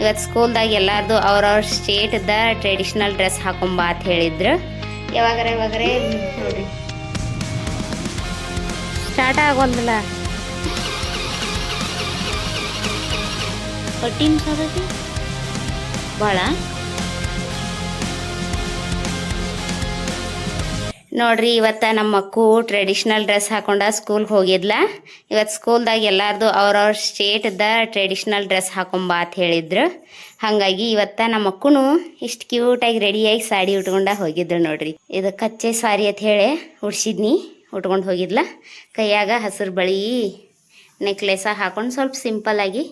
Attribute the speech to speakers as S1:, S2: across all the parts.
S1: ಇವತ್ತು ಸ್ಕೂಲ್ದಾಗ ಎಲ್ಲಾರ್ದು ಅವ್ರವ್ರ ಸ್ಟೇಟ್ದ ಟ್ರೆಡಿಷ್ನಲ್ ಡ್ರೆಸ್ ಹಾಕೊಂಬ ಅಂತ ಹೇಳಿದ್ರು. ಯಾವಾಗರೆ ನೋಡ್ರಿ ಸ್ಟಾರ್ಟ್ ಆಗೋಲ್ದಲ್ಲ ಹೊಟ್ಟಿನ ಸಾಧತಿ ಭಾಳ ನೋಡ್ರಿ. ಇವತ್ತು ನಮ್ಮ ಮಕ್ಕಳು ಟ್ರೆಡಿಷ್ನಲ್ ಡ್ರೆಸ್ ಹಾಕೊಂಡ ಸ್ಕೂಲ್ಗೆ ಹೋಗಿದ್ಲ. ಇವತ್ತು ಸ್ಕೂಲ್ದಾಗ ಎಲ್ಲಾರ್ದು ಅವ್ರವ್ರ ಸ್ಟೇಟ್ದ ಟ್ರೆಡಿಷ್ನಲ್ ಡ್ರೆಸ್ ಹಾಕೊಂಬ ಅಂತ ಹೇಳಿದ್ರು. ಹಾಗಾಗಿ ಇವತ್ತು ನಮ್ಮ ಮಕ್ಕಳು ಇಷ್ಟು ಕ್ಯೂಟಾಗಿ ರೆಡಿಯಾಗಿ ಸಾಡಿ ಉಟ್ಕೊಂಡ ಹೋಗಿದ್ರು ನೋಡ್ರಿ. ಇದು ಕಚ್ಚೆ ಸಾರಿ ಅಂತ ಹೇಳಿ ಉಡ್ಸಿದ್ನಿ, ಉಟ್ಕೊಂಡು ಹೋಗಿದ್ಲ. ಕೈಯಾಗ ಹಸಿರು ಬಳಿ ನೆಕ್ಲೆಸ ಹಾಕೊಂಡು ಸ್ವಲ್ಪ ಸಿಂಪಲ್ಲಾಗಿ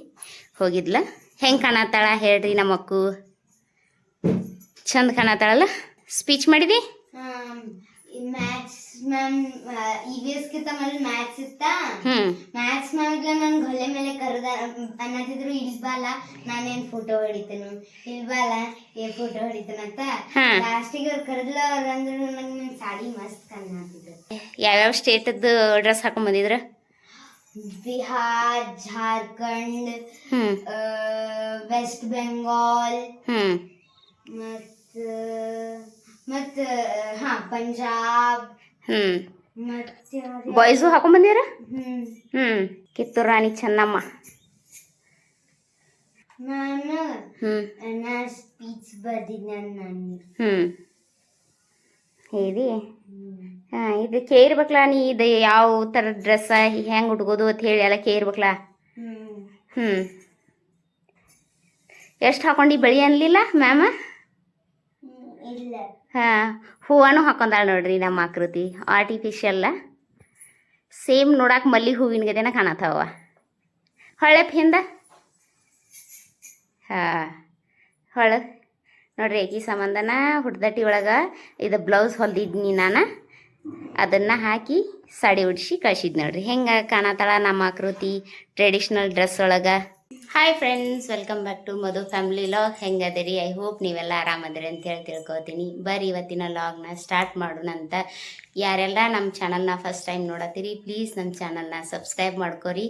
S1: ಹೋಗಿದ್ಲ. ಹೆಂಗೆ ಕಾಣತ್ತಾಳ ಹೇಳ್ರಿ ನಮ್ಮ ಮಕ್ಕು? ಚಂದ ಕಾಣತ್ತಾಳಲ್ಲ? ಸ್ಪೀಚ್ ಮಾಡಿದಿ?
S2: ಮ್ಯಾಮ್ EVS ಕಿಂತ ಮೇಲೆ ಮ್ಯಾಥ್ಸ್ ಇತ್ತ. ಮ್ಯಾಥ್ಸ್ ಮ್ಯಾಮ್ಗೆ ನನ್ ಗೊಲೆ ಮೇಲೆ ಕರೆದ ಅನ್ನತಿದ್ರು, ಇಲ್ಬಾಲ ನಾನೇನ್ ಫೋಟೋ ಹೊಡಿತೇನು, ಇಲ್ಬಾಲ ಫೋಟೋ ಹೊಡಿತೇನಂತ. ಲಾಸ್ಟಿಗೆ ಅವ್ರು ಕರೆದ್ಲ. ಅವ್ರು ಅಂದ್ರೆ ನಂಗೆ ನನ್ ಸಾಡಿ ಮಸ್ತ್ ಕಾಣತ್ತಿದ್ರು.
S1: ಯಾವ್ಯಾವ ಸ್ಟೇಟದ್ದು ಡ್ರೆಸ್ ಹಾಕೊಂಡ್ ಬಂದಿದ್ರ?
S2: ಬಿಹಾರ್, ಜಾರ್ಖಂಡ್, ವೆಸ್ಟ್ ಬೆಂಗಾಲ್, ಮತ್ತ ಪಂಜಾಬ್.
S1: ಬಾಯ್ಸು ಹಾಕೊಂಡ್ ಬಂದಿರ? ಕಿತ್ತೂರು ರಾಣಿ ಚೆನ್ನಮ್ಮ.
S2: ನಾನು ಸ್ಪೀಚ್ ಬರ್ದಿದ್ದೆ ನಾನು.
S1: ಹೇಳಿ ಇದು ಕೇರ್ಬೇಕಲ್ಲ ನೀ, ಇದು ಯಾವ ಥರ ಡ್ರೆಸ್ ಹೆಂಗೆ ಹುಡ್ಗೋದು ಅಂತ ಹೇಳಿ ಎಲ್ಲ ಕೇರ್ಬೇಕಲ್ಲ. ಎಷ್ಟು ಹಾಕೊಂಡು ಬಳಿ ಅನ್ಲಿಲ್ಲ ಮ್ಯಾಮ?
S2: ಇಲ್ಲ.
S1: ಹೂವನು ಹಾಕೊಂಡಾಳ ನೋಡ್ರಿ ನಮ್ಮ ಆಕೃತಿ. ಆರ್ಟಿಫಿಷಿಯಲ್ಲ, ಸೇಮ್ ನೋಡಕ್ಕೆ ಮಲ್ಲಿಗೆ ಹೂವಿನ ಗದೇನ ಕಾಣತ್ತವ. ಹೊಳಪ್ ಹಿಂದ ಹೊಳ ನೋಡ್ರಿ. ಏಕಿ ಸಂಬಂಧನ ಹುಡ್ದಟ್ಟಿ ಒಳಗೆ ಇದು ಬ್ಲೌಸ್ ಹೊಲ್ದಿದ್ನಿ ನಾನು. ಅದನ್ನು ಹಾಕಿ ಸಾಡಿ ಉಡ್ಸಿ ಕಳ್ಸಿದ್ ನೋಡ್ರಿ. ಹೆಂಗೆ ಕಾಣತ್ತಾಳ ನಮ್ಮ ಆಕೃತಿ ಟ್ರೆಡಿಷ್ನಲ್ ಡ್ರೆಸ್ ಒಳಗೆ. Hi friends, welcome back to Madhu family vlog. ಹೆಂಗದಿರಿ? ಐ ಹೋಪ್ ನೀವೆಲ್ಲ ಆರಾಮದಿರಿ ಅಂತೇಳಿ ತಿಳ್ಕೊತೀನಿ. ಬರ್ರಿ ಇವತ್ತಿನ ಲಾಗ್ನ ಸ್ಟಾರ್ಟ್ ಮಾಡೋಣ ಅಂತ. ಯಾರೆಲ್ಲ ನಮ್ಮ ಚಾನಲ್ನ ಫಸ್ಟ್ ಟೈಮ್ ನೋಡತ್ತೀರಿ, ಪ್ಲೀಸ್ ನಮ್ಮ ಚಾನಲ್ನ ಸಬ್ಸ್ಕ್ರೈಬ್ ಮಾಡ್ಕೊರಿ.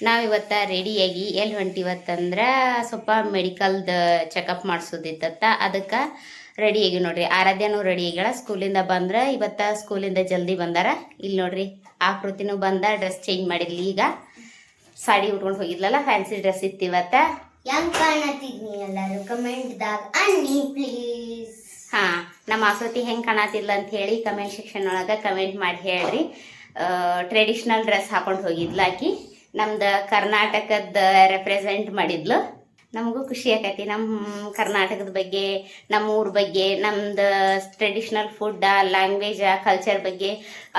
S1: ನಾವು ಇವತ್ತು ರೆಡಿಯಾಗಿ ಎಲ್ಲಿ ಹೊಂಟಿವತ್ತಂದ್ರೆ ಸ್ವಲ್ಪ ಮೆಡಿಕಲ್ದು ಚೆಕಪ್ ಮಾಡಿಸೋದಿತ್ತ. ಅದಕ್ಕೆ ರೆಡಿಯಾಗಿ ನೋಡ್ರಿ. ಆರಾಧ್ಯನೂ ರೆಡಿಯಾಗ್ಯಾಳ. ಸ್ಕೂಲಿಂದ ಬಂದ್ರೆ ಇವತ್ತು ಸ್ಕೂಲಿಂದ ಜಲ್ದಿ ಬಂದಾರ. ಇಲ್ಲಿ ನೋಡ್ರಿ ಆಕೃತಿನೂ ಬಂದ, ಡ್ರೆಸ್ ಚೇಂಜ್ ಮಾಡಿದ್ಲಿ. ಈಗ ಸಾಡಿ ಉಟ್ಕೊಂಡು ಹೋಗಿದ್ಲಲ್ಲ, ಫ್ಯಾನ್ಸಿ ಡ್ರೆಸ್ ಇತ್ತು ಇವತ್ತ.
S2: ಹೆಂಗ್ ಕಾಣತಿದ್ನಿ ಎಲ್ಲರೂ ಕಮೆಂಟ್ದಾಗ ಅನ್ನಿ ಪ್ಲೀಸ್.
S1: ನಮ್ಮ ಆಕೃತಿ ಹೆಂಗೆ ಕಾಣತಿದ್ಲ ಅಂತ ಹೇಳಿ ಕಮೆಂಟ್ ಸೆಕ್ಷನ್ ಒಳಗೆ ಕಮೆಂಟ್ ಮಾಡಿ ಹೇಳ್ರಿ. ಟ್ರೆಡಿಷ್ನಲ್ ಡ್ರೆಸ್ ಹಾಕೊಂಡು ಹೋಗಿದ್ಲ ಆಕಿ. ನಮ್ದು ಕರ್ನಾಟಕದ ರೆಪ್ರೆಸೆಂಟ್ ಮಾಡಿದ್ಲು. ನಮಗೂ ಖುಷಿ ಆಕೈತಿ ನಮ್ಮ ಕರ್ನಾಟಕದ ಬಗ್ಗೆ, ನಮ್ಮ ಊರ ಬಗ್ಗೆ, ನಮ್ದು ಟ್ರೆಡಿಷ್ನಲ್ ಫುಡ್, ಲ್ಯಾಂಗ್ವೇಜ್, ಕಲ್ಚರ್ ಬಗ್ಗೆ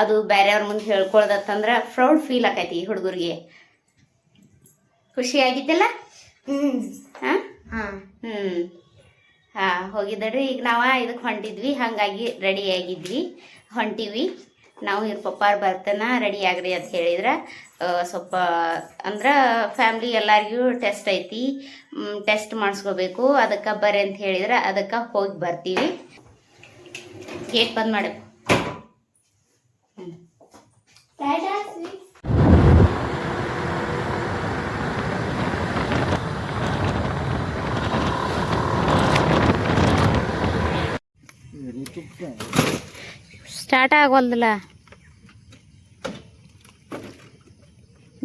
S1: ಅದು ಬೇರೆಯವ್ರ ಮುಂದೆ ಹೇಳ್ಕೊಳ್ದತ್ತಂದ್ರೆ ಪ್ರೌಡ್ ಫೀಲ್ ಆಕೈತಿ ಈ ಹುಡುಗರಿಗೆ. ಖುಷಿ ಆಗಿತ್ತಲ್ಲ? ಹೋಗಿದ್ದರಿ. ಈಗ ನಾವು ಇದಕ್ಕೆ ಹೊಂಟಿದ್ವಿ, ಹಾಗಾಗಿ ರೆಡಿ ಆಗಿದ್ವಿ, ಹೊಂಟಿವಿ. ನಾವು ಇವ್ರ ಪಪ್ಪಾರು ಬರ್ತಾನ ರೆಡಿ ಆಗ್ರಿ ಅಂತ ಹೇಳಿದ್ರೆ ಸ್ವಲ್ಪ ಅಂದ್ರೆ ಫ್ಯಾಮ್ಲಿ ಎಲ್ಲರಿಗೂ ಟೆಸ್ಟ್ ಐತಿ, ಟೆಸ್ಟ್ ಮಾಡಿಸ್ಕೋಬೇಕು. ಅದಕ್ಕೆ ಬರ್ರಿ ಅಂತ ಹೇಳಿದ್ರೆ ಅದಕ್ಕೆ ಹೋಗಿ ಬರ್ತೀವಿ. ಗೇಟ್ ಬಂದ್ ಮಾಡಿ. ಸ್ಟಾರ್ಟ್ ಆಗೋಲ್ದಲ್ಲ.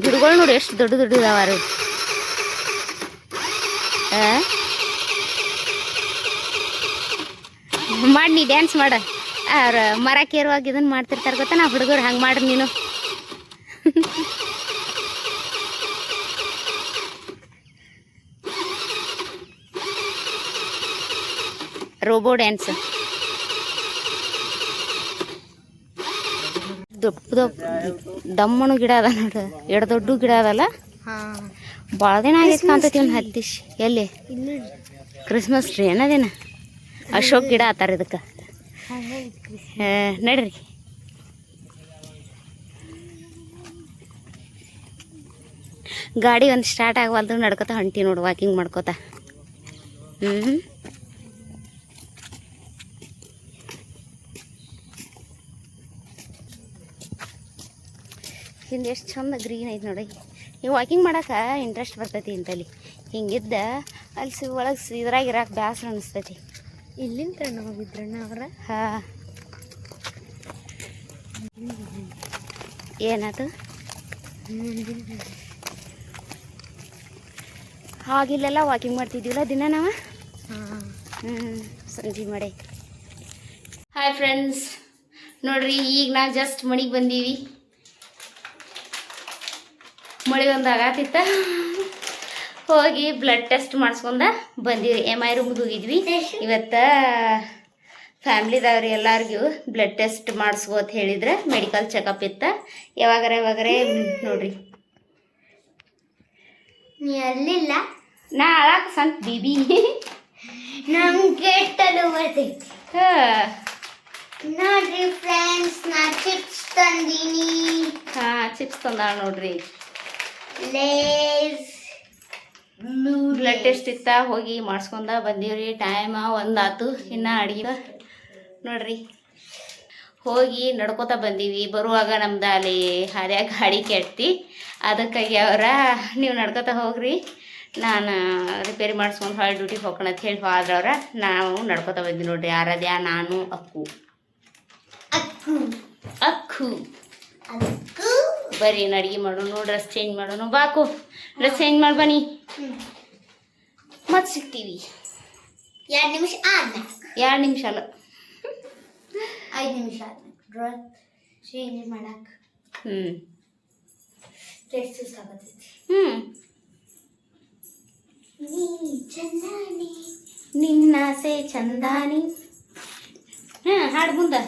S1: ಗಿಡಗಳು ನೋಡಿ ಎಷ್ಟು ದೊಡ್ಡ ದೊಡ್ಡ ಇದಾವಾರು. ಮಾಡಿ ನೀ ಡ್ಯಾನ್ಸ್ ಮಾಡ. ಅವ್ರ ಮರ ಕೇರುವಾಗ ಇದನ್ನು ಮಾಡ್ತಿರ್ತಾರೆ ಗೊತ್ತಾ, ನಾ ಹುಡುಗರು ಹಂಗೆ ಮಾಡ್ರಿ ನೀನು. Robo dance. ದಮ್ಮನು ಗಿಡ ಅದ ನೋಡ್ರಿ, ಎರಡು ದೊಡ್ಡ ಗಿಡ ಅದಲ್ಲ. ಭಾಳ ದಿನ ಆಗೈತೆ ಕಾಣ್ತೈತಿ. ಒಂದು ಹತ್ತಿಶ್ ಎಲ್ಲಿ ಕ್ರಿಸ್ಮಸ್ ಟ್ರೀ ಅನ್ನೋದೇನ ಅಶೋಕ್ ಗಿಡ ಆತಾರ ಇದಕ್ಕೆ. ನಡ್ರಿ. ಗಾಡಿ ಒಂದು ಸ್ಟಾರ್ಟ್ ಆಗವಲ್ದು, ನಡ್ಕೋತ ಹೊಂಟಿ ನೋಡು, ವಾಕಿಂಗ್ ಮಾಡ್ಕೋತ. ಹಿಂದೆ ಎಷ್ಟು ಚಂದ ಗ್ರೀನ್ ಐತೆ ನೋಡಿ. ಈ ವಾಕಿಂಗ್ ಮಾಡೋಕೆ ಇಂಟ್ರೆಸ್ಟ್ ಬರ್ತೈತಿ ಇಂತಲ್ಲಿ. ಹಿಂಗಿದ್ದ ಅಲ್ಲಿ ಒಳಗೆ ಇದ್ರಾಗ ಇರಾಕ ಬ್ಯಾಸರ ಅನಿಸ್ತೈತಿ.
S2: ಇಲ್ಲಿಂದ ಹೋಗಿದ್ರಣ್ಣ ಅವ್ರ.
S1: ಹಾಂ ಏನಾಯ್ತು ಹಾಗಿಲ್ಲೆಲ್ಲ ವಾಕಿಂಗ್ ಮಾಡ್ತಿದ್ದೀವಲ್ಲ ದಿನ ನಾವು. ಸಂಜೆ ಮಾಡಿ. ಹಾಯ್ ಫ್ರೆಂಡ್ಸ್, ನೋಡ್ರಿ ಈಗ ನಾವು ಜಸ್ಟ್ ಮನೆಗೆ ಬಂದೀವಿ. ಮಳೆ ಒಂದು ಆಗತ್ತಿತ್ತ, ಹೋಗಿ ಬ್ಲಡ್ ಟೆಸ್ಟ್ ಮಾಡಿಸ್ಕೊಂಡ ಬಂದೀವಿ. MI ರೂಮ್ಗೆ ಹೋಗಿದ್ವಿ. ಇವತ್ತು ಫ್ಯಾಮ್ಲಿದವ್ರು ಎಲ್ಲರಿಗೂ ಬ್ಲಡ್ ಟೆಸ್ಟ್ ಮಾಡಿಸ್ಕೋ ಅಂತ ಹೇಳಿದ್ರೆ ಮೆಡಿಕಲ್ ಚೆಕಪ್ ಇತ್ತ. ಯಾವಾಗರೆ ನೋಡ್ರಿ.
S2: ನೀ ಅಲ್ಲಿಲ್ಲ,
S1: ನಾ ಅಳಾಕ ಸಂತ ಬಿಬಿ
S2: ನಮ್ಗೆ ಕೆಟ್ಟಲು ಬರ್ತೈತಿ. ನೋಡ್ರಿ ಫ್ರೆಂಡ್ಸ್, ನಾ ಚಿಪ್ಸ್ ತಂದೀನಿ.
S1: ಹಾಂ ಚಿಪ್ಸ್ ತಂದಾಳ ನೋಡ್ರಿ.
S2: ಲೇಸ್
S1: ಬ್ಲಡ್ ಟೆಸ್ಟ್ ಇತ್ತ, ಹೋಗಿ ಮಾಡಿಸ್ಕೊಂಡ ಬಂದೀವ್ರಿ. ಟೈಮ್ 1 ಆತು, ಇನ್ನು ಅಡುಗೆ ನೋಡ್ರಿ. ಹೋಗಿ ನಡ್ಕೋತ ಬಂದೀವಿ. ಬರುವಾಗ ನಮ್ದು ಅಲ್ಲಿ ಹಾದ್ಯಾಗ ಗಾಡಿ ಕೆಟ್ಟಿ, ಅದಕ್ಕಾಗಿ ಅವರ ನೀವು ನಡ್ಕೋತ ಹೋಗ್ರಿ, ನಾನು ರಿಪೇರಿ ಮಾಡಿಸ್ಕೊಂಡು ಹೊಳ್ಳಿ ಡ್ಯೂಟಿಗೆ ಹೋಗೋಣ ಅಂತ ಹೇಳಿ ಹೋದ್ರವ್ರ. ನಾವು ನಡ್ಕೋತ ಬಂದ್ವಿ ನೋಡ್ರಿ. ಆರಾಧ್ಯ, ನಾನು, ಅಕ್ಕು ಬರ್ರಿ ಅಡುಗೆ ಮಾಡೋನು, ಡ್ರೆಸ್ ಚೇಂಜ್ ಮಾಡೋನು. ಬಾಕು ಡ್ರೆಸ್ ಚೇಂಜ್ ಮಾಡಿ ಬನ್ನಿ, ಮತ್ತೆ ಸಿಗ್ತೀವಿ.
S2: 2 ನಿಮಿಷ ಆದ್ಮೇಲೆ,
S1: 2 ನಿಮಿಷ ಅಲ್ಲ
S2: 5 ನಿಮಿಷ ಆದ್ಮೇಲೆ ಡ್ರೆಸ್ ಚೇಂಜ್ ಮಾಡಕ್ಕೆ ಸಾಕಾಗ್ತೈತಿ. ನೀ ಚಂದಾನಿ
S1: ನಿನ್ನಾಸೆ ಚಂದಾನಿ. ಹಾಡು ಮುಂದೆ.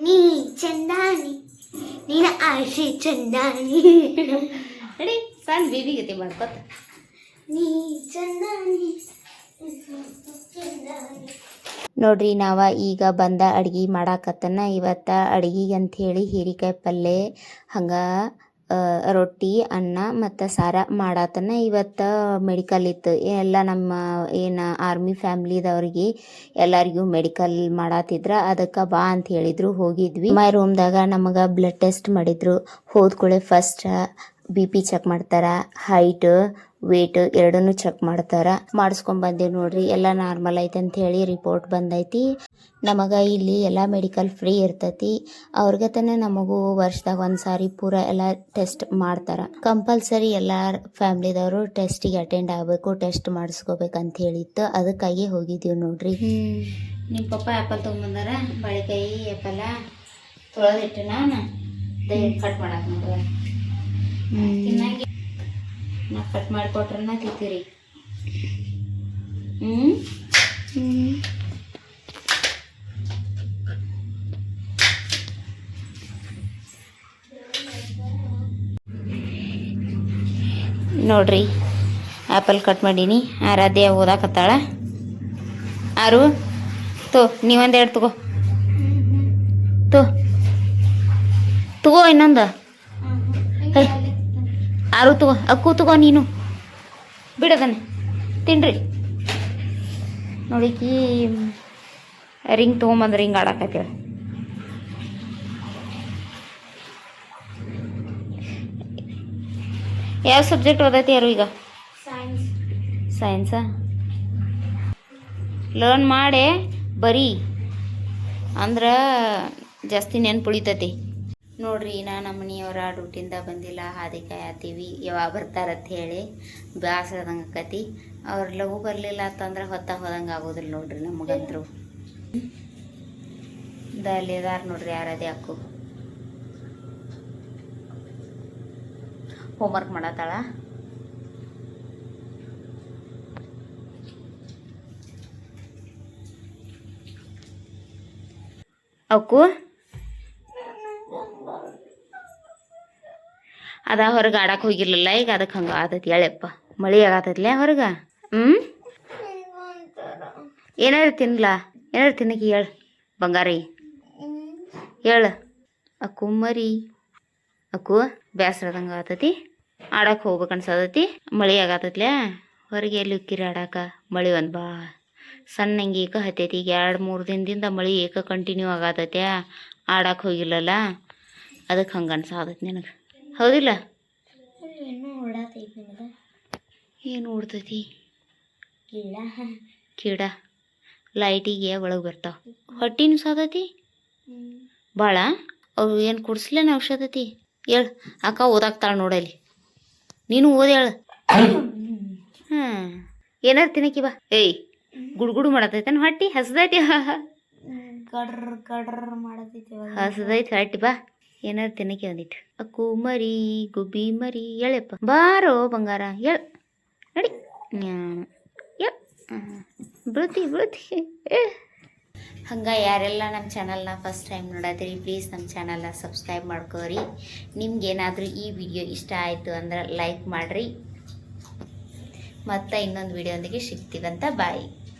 S2: ನೀ ಚಂದಾನಿ ನಿನ್ನ ಆಸೆ ಚಂದಾನಿ.
S1: ರೆಡಿ ಸಣ್ಣ ಬೇಬಿ ಗತಿ ಮಾಡ್ಕೊತ.
S2: ನೀ ಚಂದಾನಿ ಚಂದಾನಿ.
S1: ನೋಡ್ರಿ, ನಾವು ಈಗ ಬಂದ ಅಡ್ಗೆ ಮಾಡಾಕತ್ತನ. ಇವತ್ತು ಅಡ್ಗೆಗೆ ಅಂಥೇಳಿ ಹೀರಿಕಾಯಿ ಪಲ್ಯ, ಹಂಗೆ ರೊಟ್ಟಿ, ಅನ್ನ ಮತ್ತು ಸಾರ ಮಾಡಾತನ. ಇವತ್ತು ಮೆಡಿಕಲ್ ಇತ್ತು. ಎಲ್ಲ ನಮ್ಮ ಏನು ಆರ್ಮಿ ಫ್ಯಾಮ್ಲಿದವ್ರಿಗೆ ಎಲ್ಲರಿಗೂ ಮೆಡಿಕಲ್ ಮಾಡಾತಿದ್ರ. ಅದಕ್ಕೆ ಬಾ ಅಂತ ಹೇಳಿದ್ರು, ಹೋಗಿದ್ವಿ. ಮೈ ರೂಮ್ದಾಗ ನಮಗೆ ಬ್ಲಡ್ ಟೆಸ್ಟ್ ಮಾಡಿದ್ರು. ಹೋದ್ಕೂಳೆ ಫಸ್ಟ್ BP ಚೆಕ್ ಮಾಡ್ತಾರೆ, ಹೈಟ್ ವೇಟ್ ಎರಡನ್ನೂ ಚೆಕ್ ಮಾಡ್ತಾರೆ. ಮಾಡಿಸ್ಕೊಂಡ್ ಬಂದೇವಿ ನೋಡ್ರಿ. ಎಲ್ಲ ನಾರ್ಮಲ್ ಐತೆ ಅಂತ ಹೇಳಿ ರಿಪೋರ್ಟ್ ಬಂದೈತಿ. ನಮಗೆ ಇಲ್ಲಿ ಎಲ್ಲ ಮೆಡಿಕಲ್ ಫ್ರೀ ಇರ್ತೈತಿ. ಅವ್ರಿಗತನ ನಮಗೂ ವರ್ಷದಾಗ 1 ಸಾರಿ ಪೂರ ಎಲ್ಲ ಟೆಸ್ಟ್ ಮಾಡ್ತಾರೆ. ಕಂಪಲ್ಸರಿ ಎಲ್ಲ ಫ್ಯಾಮ್ಲಿದವರು ಟೆಸ್ಟಿಗೆ ಅಟೆಂಡ್ ಆಗಬೇಕು, ಟೆಸ್ಟ್ ಮಾಡಿಸ್ಕೋಬೇಕಂತ ಹೇಳಿತ್ತು. ಅದಕ್ಕಾಗಿ ಹೋಗಿದ್ದೀವಿ ನೋಡ್ರಿ. ನಿಮ್ಮ ಪಪ್ಪ ಆ್ಯಪಲ್ ತೊಗೊಂಬಂದಾರ. ಬಾಳೆಕಾಯಿ ಆ್ಯಪಲ್ಲ ತೊಳೆದಿಟ್ಟು ನಾನು ಕಟ್ ಮಾಡಕ್ಕೆ ನೋಡ್ರಿ. ತಿನ್ನಾಗಿ ನಾ ಕಟ್ ಮಾಡಿಕೊಟ್ರನ್ನ ತಿಂತೀರಿ. ನೋಡ್ರಿ, ಆ್ಯಪಲ್ ಕಟ್ ಮಾಡೀನಿ. ಆರಾಧ್ಯ ಓದಾಕತ್ತಾಳ. ಆರು ತೋ, ನೀವೊಂದೆರಡು ತಗೋ ಇನ್ನೊಂದು. ಆರು ತಗೋ, ಅಕ್ಕು ತಗೋ, ನೀನು ಬಿಡದನ್ನ ತಿನ್ರಿ. ನೋಡಿಕಿ ರಿಂಗ್ ತೊಗೊಂಬಂದ್ರೆ ರಿಂಗ್ ಆಡಾಕತ್ತೇಳಿ. ಯಾವ ಸಬ್ಜೆಕ್ಟ್ ಓದೈತಿ ಯಾರು ಈಗ? ಸೈನ್ಸಾ? ಲರ್ನ್ ಮಾಡೇ ಬರೀ ಅಂದ್ರೆ ಜಾಸ್ತಿ ನೆನ್ಪು ಉಳಿತೈತಿ. ನೋಡ್ರಿ, ನಮ್ಮ ಮನೆಯವರ ಡ್ಯೂಟಿಯಿಂದ ಬಂದಿಲ್ಲ, ಹಾದಿಕಾಯಿ ಆತೀವಿ. ಯಾವಾಗ ಬರ್ತಾರಂತ ಹೇಳಿ ಬೇಸರದಂಗೆ ಆಕತಿ. ಅವ್ರು ಲಘು ಬರಲಿಲ್ಲ ಅಂತಂದ್ರೆ ಹೋದಂಗೆ ಆಗೋದಿಲ್ಲ ನೋಡ್ರಿ ನಮಗಂತರೂ. ಅಲ್ಲಿದಾರ ನೋಡ್ರಿ ಯಾರದೇ ಅಕ್ಕು ಹೋಮ್ವರ್ಕ್ ಮಾಡತ್ತಾಳ. ಅಕ್ಕು ಅದ ಹೊರಗೆ ಆಡಕ್ಕೆ ಹೋಗಿರ್ಲಿಲ್ಲ, ಈಗ ಅದಕ್ಕೆ ಹಂಗೆ ಆತೈತಿ. ಹೇಳಪ್ಪ, ಮಳೆ ಆಗತ್ತೈತ್ಲೆ ಹೊರಗೆ. ಏನಾರು ತಿನ್ಲಾ? ಏನಾರು ತಿನ್ನಕ್ಕೆ ಹೇಳು ಬಂಗಾರಿ, ಹೇಳು. ಅಕ್ಕು ಮರಿ, ಅಕ್ಕು ಬೇಸರದಂಗೆ ಆತೈತಿ, ಆಡಕ್ಕೆ ಹೋಗ್ಬೇಕು ಅನ್ಸತೈತಿ. ಮಳೆ ಆಗತ್ತೈತ್ಲೆ ಹೊರಗೆ, ಎಲ್ಲಿ ಉಕ್ಕಿರಿ ಆಡಕ್ಕೆ? ಮಳೆ ಒಂದು ಬಾ ಸಣ್ಣಂಗೆ ಏಕ ಹತ್ತೈತಿ. ಈಗ 2-3 ದಿನದಿಂದ ಮಳೆ ಏಕ ಕಂಟಿನ್ಯೂ ಆಗತೈತೆ. ಆಡಕ್ಕೆ ಹೋಗಿಲ್ಲಲ್ಲ, ಅದಕ್ಕೆ ಹಂಗೆ ಅನ್ಸಾತೈತಿ ನಿನಗೆ, ಹೌದಿಲ್ಲ? ಏನು ಓಡ್ತೈತಿ?
S2: ಕೀಳ
S1: ಕೀಡ ಲೈಟಿಗೆ ಒಳಗೆ ಬರ್ತಾವ. ಹೊಟ್ಟಿನೂ ಸಾದತಿ ಭಾಳ. ಅವು ಏನು ಕುಡಿಸ್ಲೇನ ಔಷಧತಿ ಹೇಳು. ಅಕ್ಕ ಓದಾಕ್ತಾಳ ನೋಡಲಿ, ನೀನು ಓದಿ ಹೇಳು. ಏನಾರು ತಿನ್ನಕಿ ಬಾ. ಏಯ್ ಗುಡುಗುಡು ಮಾಡತೈತೇನು ಹೊಟ್ಟಿ? ಹಸ್ದೈತಿ?
S2: ಕಡ್ರ ಕಡ್ರ ಮಾಡತೈತಿ
S1: ಹಸ್ದೈತಿ ಹೊಟ್ಟಿ. ಬಾ ಏನಾರು ತಿನ್ನಕಿ ಒಂದಿಟ್ಟು. ಅಕ್ಕು ಮರಿ ಗುಬ್ಬಿ ಮರಿ ಹೇಳಪ್ಪ. ಬಾರೋ ಬಂಗಾರ ಹೇಳು ನಡಿ. ಹೇಳು ಬೀಳ್ತಿ. ಹಂಗೆ ಯಾರೆಲ್ಲ ನಮ್ಮ ಚಾನಲ್ನ ಫಸ್ಟ್ ಟೈಮ್ ನೋಡತ್ತೀರಿ ಪ್ಲೀಸ್ ನಮ್ಮ ಚಾನಲ್ನ ಸಬ್ಸ್ಕ್ರೈಬ್ ಮಾಡ್ಕೋರಿ. ನಿಮ್ಗೇನಾದರೂ ಈ ವಿಡಿಯೋ ಇಷ್ಟ ಆಯಿತು ಅಂದ್ರೆ ಲೈಕ್ ಮಾಡಿರಿ. ಮತ್ತು ಇನ್ನೊಂದು ವಿಡಿಯೋದೊಂದಿಗೆ ಸಿಗ್ತೀವಂತ. ಬಾಯ್.